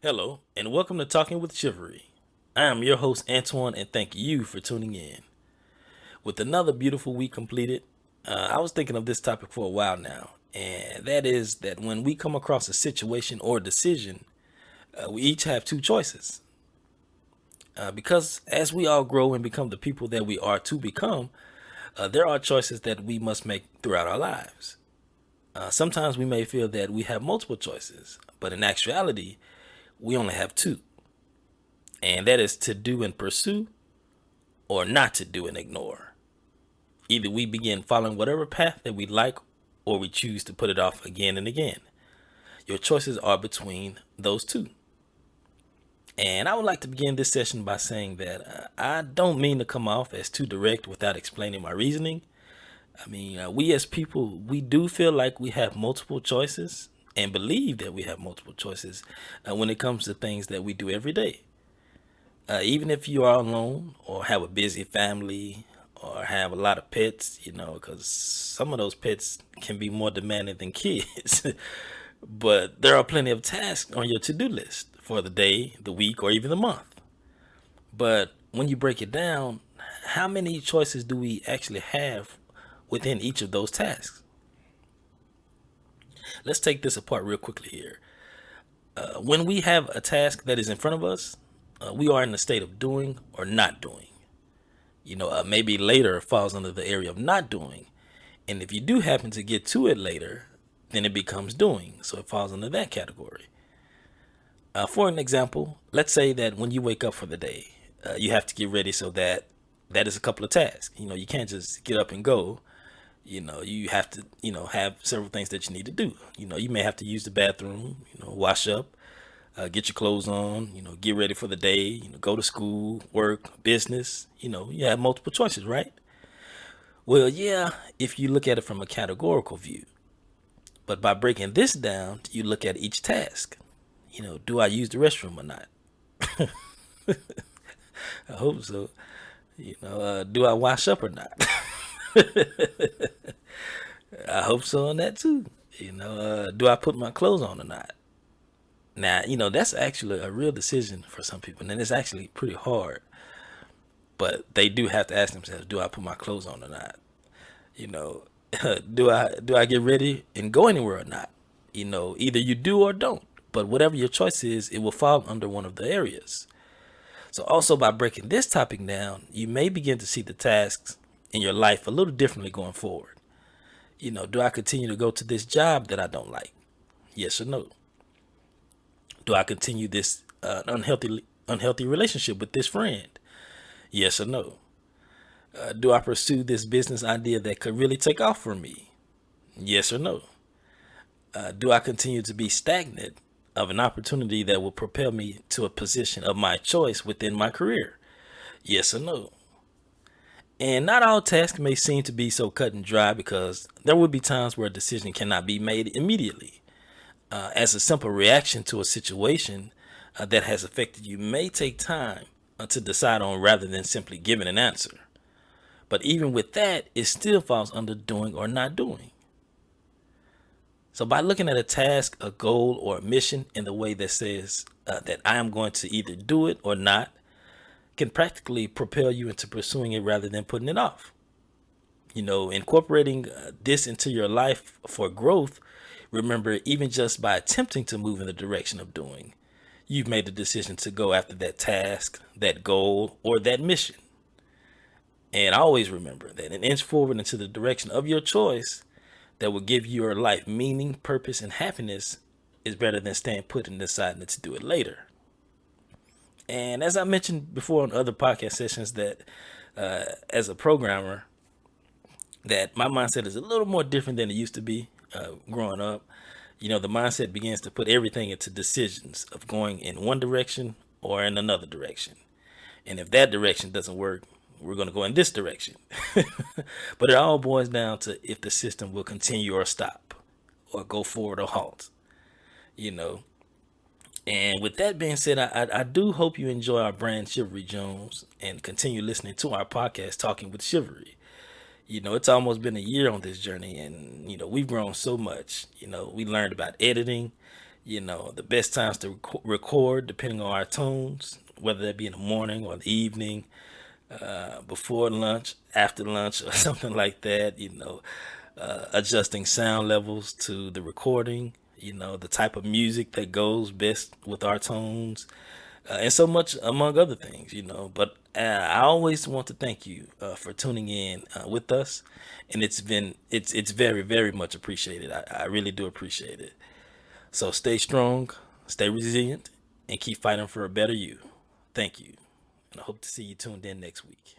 Hello, and welcome to Talking with Chivalry. I am your host, Antoine, and thank you for tuning in. With another beautiful week completed, I was thinking of this topic for a while now, and that is that when we come across a situation or decision, we each have two choices. Because as we all grow and become the people that we are to become, there are choices that we must make throughout our lives. Sometimes we may feel that we have multiple choices, but in actuality, we only have two, and that is to do and pursue or not to do and ignore. Either we begin following whatever path that we like or we choose to put it off again and again. Your choices are between those two. And I would like to begin this session by saying that I don't mean to come off as too direct without explaining my reasoning. We as people, we do feel like we have multiple choices and believe that we have multiple choices when it comes to things that we do every day. Even if you are alone or have a busy family or have a lot of pets, because some of those pets can be more demanding than kids. But there are plenty of tasks on your to do list for the day, the week, or even the month. But when you break it down, how many choices do we actually have within each of those tasks? Let's take this apart real quickly here. When we have a task that is in front of us, we are in the state of doing or not doing. Maybe later falls under the area of not doing. And if you do happen to get to it later, then it becomes doing. So it falls under that category. For an example, let's say that when you wake up for the day, you have to get ready so that is a couple of tasks. You can't just get up and go. You have to, have several things that you need to do. You may have to use the bathroom, wash up, get your clothes on, get ready for the day, go to school, work, business. You have multiple choices, right? Well, yeah, if you look at it from a categorical view. But by breaking this down, you look at each task. Do I use the restroom or not? I hope so. Do I wash up or not? I hope so on that too. Do I put my clothes on or not? Now, that's actually a real decision for some people, and it's actually pretty hard. But they do have to ask themselves, do I put my clothes on or not? You know, do I get ready and go anywhere or not? Either you do or don't. But whatever your choice is, it will fall under one of the areas. So also by breaking this topic down, you may begin to see the tasks in your life a little differently going forward. Do I continue to go to this job that I don't like? Yes or no? Do I continue this unhealthy relationship with this friend? Yes or no? Do I pursue this business idea that could really take off for me? Yes or no? Do I continue to be stagnant of an opportunity that will propel me to a position of my choice within my career? Yes or no? And not all tasks may seem to be so cut and dry because there will be times where a decision cannot be made immediately. As a simple reaction to a situation that has affected you may take time to decide on rather than simply giving an answer. But even with that, it still falls under doing or not doing. So by looking at a task, a goal, or a mission in the way that says that I am going to either do it or not, can practically propel you into pursuing it rather than putting it off. Incorporating this into your life for growth, remember, even just by attempting to move in the direction of doing, you've made the decision to go after that task, that goal, or that mission. And always remember that an inch forward into the direction of your choice that will give your life meaning, purpose, and happiness is better than staying put and deciding to do it later. And as I mentioned before on other podcast sessions, that as a programmer, that my mindset is a little more different than it used to be growing up. The mindset begins to put everything into decisions of going in one direction or in another direction. And if that direction doesn't work, we're going to go in this direction. But it all boils down to if the system will continue or stop or go forward or halt, you know. And with that being said, I do hope you enjoy our brand Chivalry Jones and continue listening to our podcast, Talking with Chivalry. It's almost been a year on this journey, and we've grown so much. We learned about editing, The best times to record, depending on our tones, whether that be in the morning or the evening, before lunch, after lunch, or something like that. Adjusting sound levels to the recording. The type of music that goes best with our tones, and so much among other things. But I always want to thank you for tuning in with us, and it's very very much appreciated. I really do appreciate it. So stay strong, stay resilient, and keep fighting for a better you. Thank you, and I hope to see you tuned in next week.